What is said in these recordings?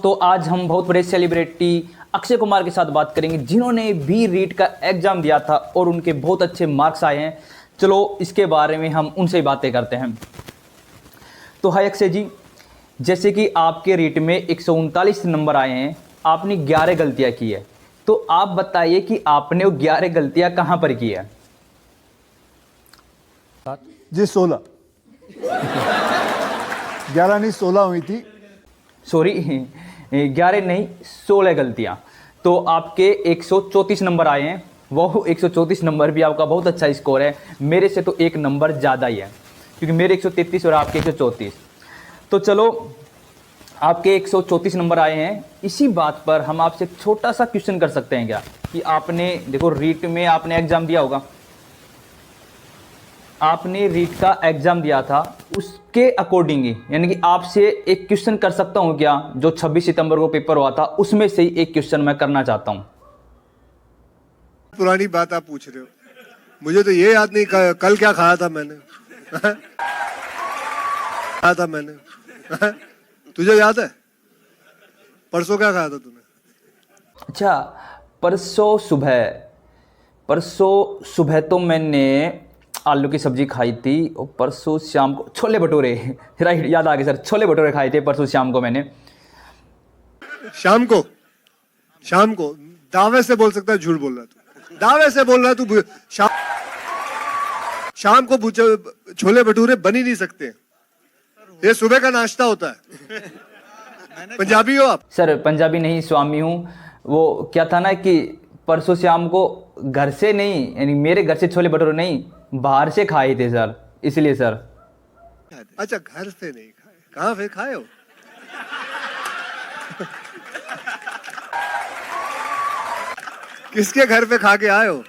दोस्तों, आज हम बहुत बड़े सेलिब्रिटी अक्षय कुमार के साथ बात करेंगे, जिन्होंने भी रीट का एग्ज़ाम दिया था और उनके बहुत अच्छे मार्क्स आए हैं। चलो इसके बारे में हम उनसे बातें करते हैं। तो हाय अक्षय जी, जैसे कि आपके रीट में 139 नंबर आए हैं, आपने 11 गलतियां की है, तो आप बताइए कि आपने वो 11 गलतियां कहाँ पर की है? जी 16 11 नहीं 16 हुई थी। सॉरी 11 नहीं 16 गलतियां। तो आपके 134 नंबर आए हैं। वो 134 नंबर भी आपका बहुत अच्छा स्कोर है, मेरे से तो एक नंबर ज़्यादा ही है, क्योंकि मेरे 133 और आपके 134। तो चलो आपके 134 नंबर आए हैं। इसी बात पर हम आपसे एक छोटा सा क्वेश्चन कर सकते हैं क्या, कि आपने देखो रीट में आपने एग्ज़ाम दिया होगा, आपने रीट का एग्ज़ाम दिया था, उसके अकॉर्डिंग ही यानी कि आपसे एक क्वेश्चन कर सकता हूं क्या? जो 26 सितंबर को पेपर हुआ था उसमें से ही एक क्वेश्चन मैं करना चाहता हूं। पुरानी बात आप पूछ रहे हो, मुझे तो ये याद नहीं कल क्या खाया था मैंने। तुझे याद है परसों क्या खाया था तूने? अच्छा, परसों सुबह तो मैंने आलू की सब्जी खाई थी, और परसों शाम को छोले भटूरे राइट, याद आ गए सर, छोले भटूरे खाए थे परसों शाम को मैंने। शाम को दावे से बोल सकता है, झूठ बोल रहा है तू, दावे से बोल रहा है तू। शाम को छोले भटूरे बन ही नहीं सकते, ये सुबह का नाश्ता होता है। पंजाबी हो आप? सर पंजाबी नहीं, स्वामी हूँ। वो क्या था ना कि परसों शाम को घर से नहीं, यानी मेरे घर से छोले भटूरे नहीं, बाहर से खाए थे सर, इसलिए सर। अच्छा, घर से नहीं खाए, कहाँ फिर खाए हो? किसके घर पे खा के आए हो?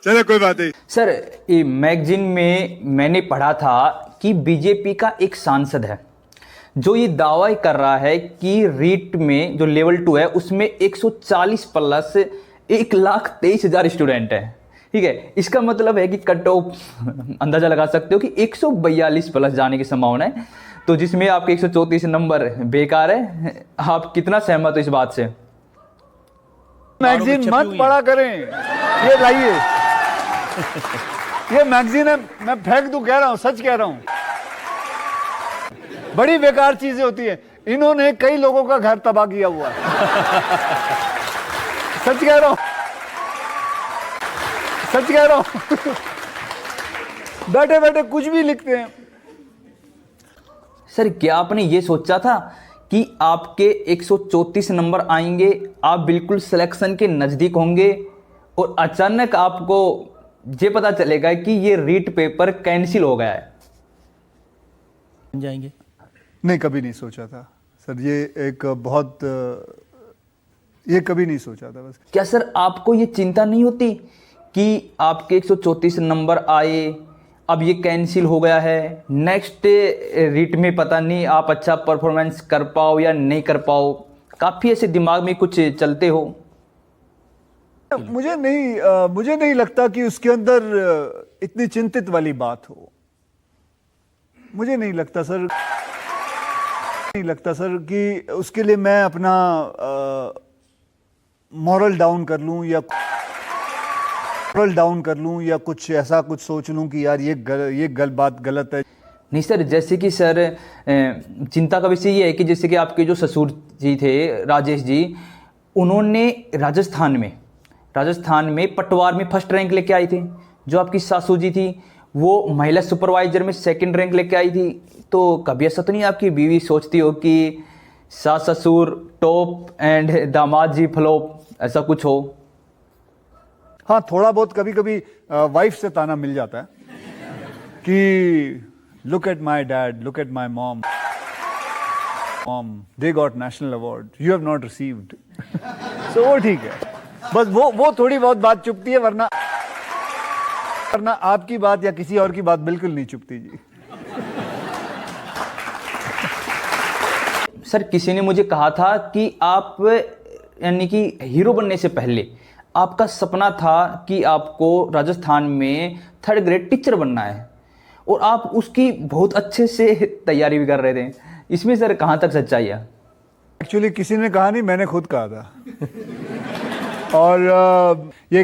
चलो कोई बात नहीं सर, ये मैगजीन में मैंने पढ़ा था कि बीजेपी का एक सांसद है जो ये दावा कर रहा है कि रीट में जो लेवल 2 है उसमें 140 प्लस 1,23,000 स्टूडेंट है। ठीक है, इसका मतलब है कि कट ऑफ अंदाजा लगा सकते हो कि 142 प्लस जाने की संभावना है। तो जिसमें आपके 134 नंबर बेकार है। आप कितना सहमत हो इस बात से? मैगजीन मत पढ़ा करें, ये लाइए। ये मैगजीन है, मैं फेंक दूं, कह रहा हूं, सच कह रहा हूं। बड़ी बेकार चीजें होती है, इन्होंने कई लोगों का घर तबाह किया हुआ है। सच कह रहा हूं, सच कह रहा हूं। बैठे बैठे कुछ भी लिखते हैं। सर क्या आपने ये सोचा था कि आपके 134 नंबर आएंगे, आप बिल्कुल सिलेक्शन के नज़दीक होंगे, और अचानक आपको ये पता चलेगा कि ये रीट पेपर कैंसिल हो गया है? जाएंगे? नहीं, कभी नहीं सोचा था सर, ये एक बहुत, ये कभी नहीं सोचा था बस। क्या सर आपको ये चिंता नहीं होती कि आपके 134 नंबर आए, अब ये कैंसिल हो गया है, नेक्स्ट रीट में पता नहीं आप अच्छा परफॉर्मेंस कर पाओ या नहीं कर पाओ? काफ़ी ऐसे दिमाग में कुछ चलते हो? मुझे नहीं लगता कि उसके अंदर इतनी चिंतित वाली बात हो। मुझे नहीं लगता सर कि उसके लिए मैं अपना मॉरल डाउन कर लूं या कुछ ऐसा कुछ सोच लूं कि यार ये बात गलत है। नहीं सर, जैसे कि सर चिंता का विषय ये है कि जैसे कि आपके जो ससुर जी थे, राजेश जी, उन्होंने राजस्थान में पटवार में फर्स्ट रैंक लेके आई थी। जो आपकी सासू जी थी वो महिला सुपरवाइजर में सेकंड रैंक लेके आई थी। तो कभी ऐसा तो नहीं आपकी बीवी सोचती हो कि सास ससुर टॉप एंड दामाद जी फ्लॉप, ऐसा कुछ हो? हाँ, थोड़ा बहुत कभी कभी वाइफ से ताना मिल जाता है कि look at my dad, look at my mom, they got national award, you have not received. So वो ठीक है, बस वो थोड़ी बहुत बात चुपती है, वरना आपकी बात या किसी और की बात बिल्कुल नहीं चुपती जी। सर किसी ने मुझे कहा था कि आप यानी कि हीरो बनने से पहले आपका सपना था कि आपको राजस्थान में 3rd ग्रेड टीचर बनना है, और आप उसकी बहुत अच्छे से तैयारी भी कर रहे थे। इसमें सर कहाँ तक सच्चाई है? एक्चुअली किसी ने कहा नहीं, मैंने खुद कहा था। और ये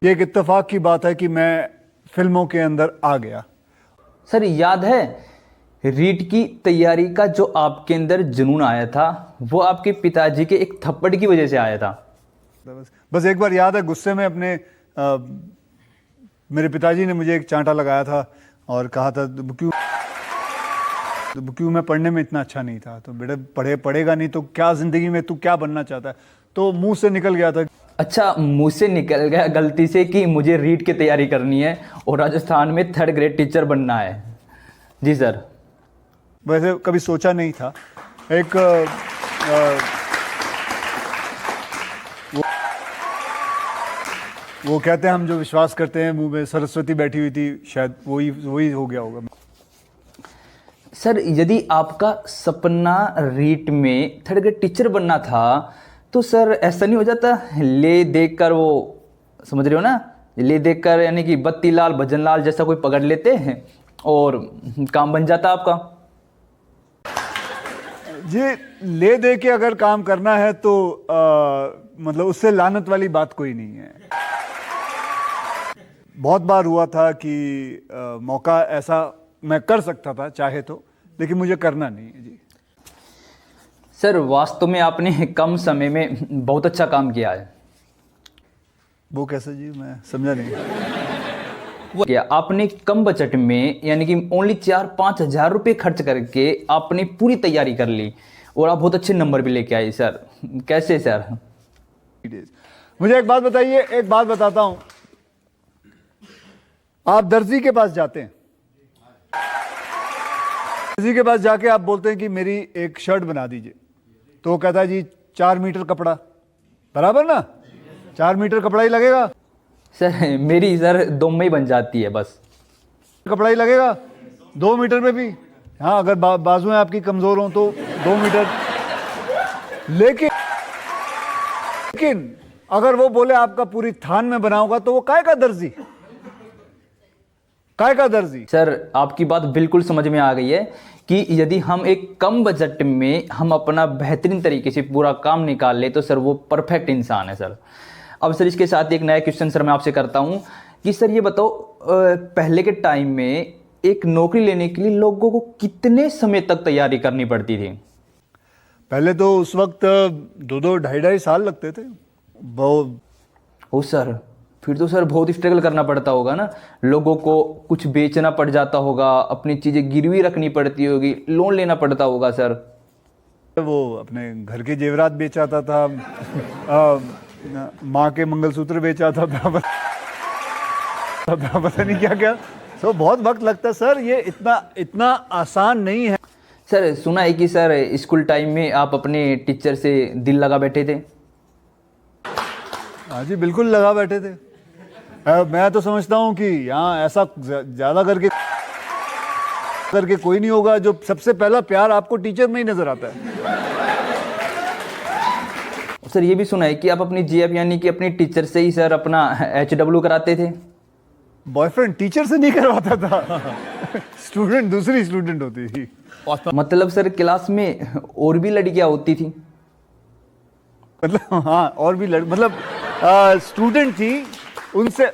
एक इत्तेफाक की बात है कि मैं फिल्मों के अंदर आ गया। सर याद है रीट की तैयारी का जो आपके अंदर जुनून आया था वो आपके पिताजी के एक थप्पड़ की वजह से आया था? बस एक बार याद है, गुस्से में अपने मेरे पिताजी ने मुझे एक चांटा लगाया था और कहा था क्यों मैं पढ़ने में इतना अच्छा नहीं था, तो बेटा पढ़ेगा नहीं तो क्या जिंदगी में तू क्या बनना चाहता है, तो मुंह से निकल गया था। अच्छा, मुंह से निकल गया गलती से कि मुझे रीट की तैयारी करनी है और राजस्थान में 3rd ग्रेड टीचर बनना है। जी सर। वैसे कभी सोचा नहीं था। एक वो कहते हैं हम जो विश्वास करते हैं मुंह में सरस्वती बैठी हुई थी, शायद वही हो गया होगा। सर यदि आपका सपना रीट में 3rd ग्रेड टीचर बनना था तो सर ऐसा नहीं हो जाता ले देखकर, वो समझ रहे हो ना, ले देखकर यानी कि बत्ती लाल भजन लाल जैसा कोई पकड़ लेते हैं और काम बन जाता आपका? जी, ले दे के अगर काम करना है तो मतलब उससे लानत वाली बात कोई नहीं है। बहुत बार हुआ था कि मौका ऐसा मैं कर सकता था चाहे तो, लेकिन मुझे करना नहीं है। जी सर वास्तव में आपने कम समय में बहुत अच्छा काम किया है। वो कैसे जी, मैं समझा नहीं। वो क्या आपने कम बजट में यानी कि ओनली 4-5 हज़ार रुपये खर्च करके आपने पूरी तैयारी कर ली और आप बहुत अच्छे नंबर भी लेके आए सर, कैसे सर? मुझे एक बात बताइए, एक बात बताता हूं। आप दर्जी के पास जाते हैं, दर्जी के पास जाके आप बोलते हैं कि मेरी एक शर्ट बना दीजिए, तो वो कहता है जी 4 मीटर कपड़ा, बराबर ना? 4 मीटर कपड़ा ही लगेगा सर। मेरी सर 2 में ही बन जाती है, बस कपड़ा ही लगेगा 2 मीटर में भी। हाँ, अगर बाजुएं आपकी कमजोर हों तो 2 मीटर। लेकिन अगर वो बोले आपका पूरी थान में बनाऊंगा तो वो काय का दर्जी, काय का दर्जी? सर आपकी बात बिल्कुल समझ में आ गई है कि यदि हम एक कम बजट में हम अपना बेहतरीन तरीके से पूरा काम निकाल ले तो सर वो परफेक्ट इंसान है सर। अब सर इसके साथ एक नया क्वेश्चन सर मैं आपसे करता हूं कि सर ये बताओ पहले के टाइम में एक नौकरी लेने के लिए लोगों को कितने समय तक तैयारी करनी पड़ती थी? पहले तो उस वक्त 2-2, 2.5 साल लगते थे। ओ सर, फिर तो सर बहुत स्ट्रगल करना पड़ता होगा ना, लोगों को कुछ बेचना पड़ जाता होगा, अपनी चीज़ें गिरवी रखनी पड़ती होगी, लोन लेना पड़ता होगा सर। वो अपने घर के जेवरात बेचाता था, माँ के मंगलसूत्र बेचाता था, पता नहीं क्या क्या। तो बहुत वक्त लगता सर, ये इतना आसान नहीं है। सर सुना है कि सर स्कूल टाइम में आप अपने टीचर से दिल लगा बैठे थे? हाँ जी, बिल्कुल लगा बैठे थे। मैं तो समझता हूँ कि यहाँ ऐसा ज़्यादा करके कोई नहीं होगा जो सबसे पहला प्यार आपको टीचर में ही नजर आता है। सर ये भी सुना है कि आप अपनी जीएफ यानी कि अपनी टीचर से ही सर अपना HW कराते थे? बॉयफ्रेंड टीचर से नहीं करवाता था, स्टूडेंट दूसरी स्टूडेंट होती थी। मतलब सर क्लास में और भी लड़कियां होती थी? मतलब हाँ, और भी मतलब स्टूडेंट थी, उनसे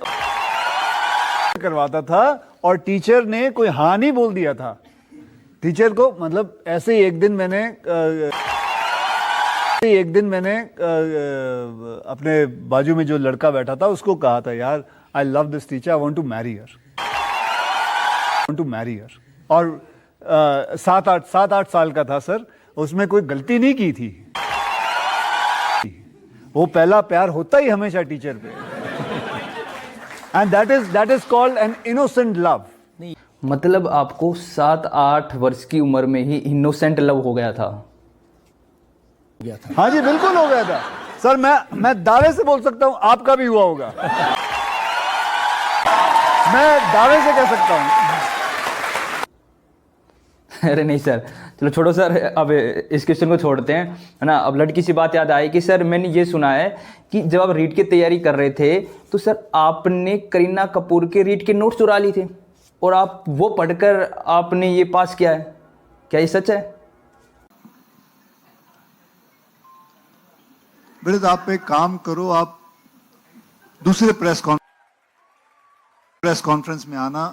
करवाता था और टीचर ने कोई हाँ नहीं बोल दिया था टीचर को। मतलब ऐसे ही एक दिन मैंने अपने बाजू में जो लड़का बैठा था उसको कहा था, यार I love this teacher, I want to marry her. और 7-8 साल का था सर, उसमें कोई गलती नहीं की थी। वो पहला प्यार होता ही हमेशा टीचर पे, and that is called an innocent love. मतलब आपको 7-8 वर्ष की उम्र में ही इनोसेंट लव हो गया था? हाँ जी, बिल्कुल हो गया था सर। मैं दावे से बोल सकता हूं आपका भी हुआ होगा, मैं दावे से कह सकता हूं। अरे नहीं सर, चलो छोड़ो सर, अब इस क्वेश्चन को छोड़ते हैं, है ना। अब लड़की सी बात याद आई कि सर मैंने ये सुना है कि जब आप रीट की तैयारी कर रहे थे तो सर आपने करीना कपूर के रीट के नोट्स चुरा लिए थे और आप वो पढ़कर आपने ये पास किया है। क्या ये सच है? बेटे तो आप एक काम करो, आप दूसरे प्रेस कॉन्फ्रेंस में आना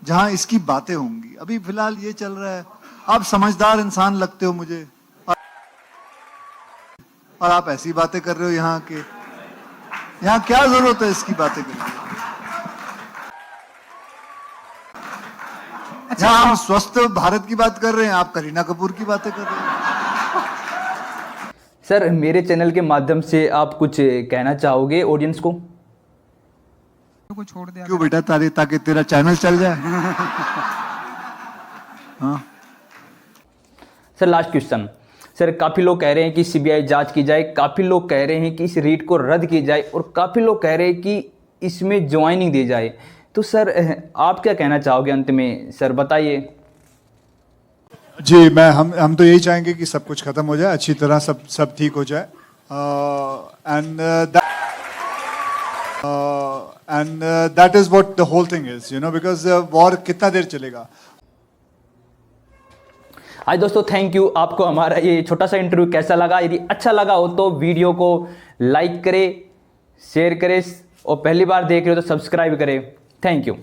जहां इसकी बातें होंगी। अभी फिलहाल ये चल रहा है, आप समझदार इंसान लगते हो मुझे, और आप ऐसी बातें कर रहे हो यहाँ के। यहाँ क्या जरूरत है इसकी बातें करने की? यहाँ हम स्वस्थ भारत की बात कर रहे हैं, आप करीना कपूर की बातें कर रहे हैं। सर मेरे चैनल के माध्यम से आप कुछ कहना चाहोगे ऑडियंस को? को छोड़ दिया क्यों बेटा, ताकि तेरा चैनल चल जाए। हाँ सर लास्ट क्वेश्चन। सर काफ़ी लोग कह रहे हैं कि सीबीआई जांच की जाए, काफ़ी लोग कह रहे हैं कि इस रीट को रद्द की जाए, और काफ़ी लोग कह रहे हैं कि इसमें ज्वाइनिंग दी जाए। तो सर आप क्या कहना चाहोगे अंत में? सर बताइए। जी, हम तो यही चाहेंगे कि सब कुछ खत्म हो जाए, अच्छी तरह सब ठीक हो जाए, and that is what the whole thing is, you know, because war कितना देर चलेगा। आज दोस्तों थैंक यू। आपको हमारा ये छोटा सा इंटरव्यू कैसा लगा? यदि अच्छा लगा हो तो वीडियो को लाइक करें, शेयर करें, और पहली बार देख रहे हो तो सब्सक्राइब करें। Thank you.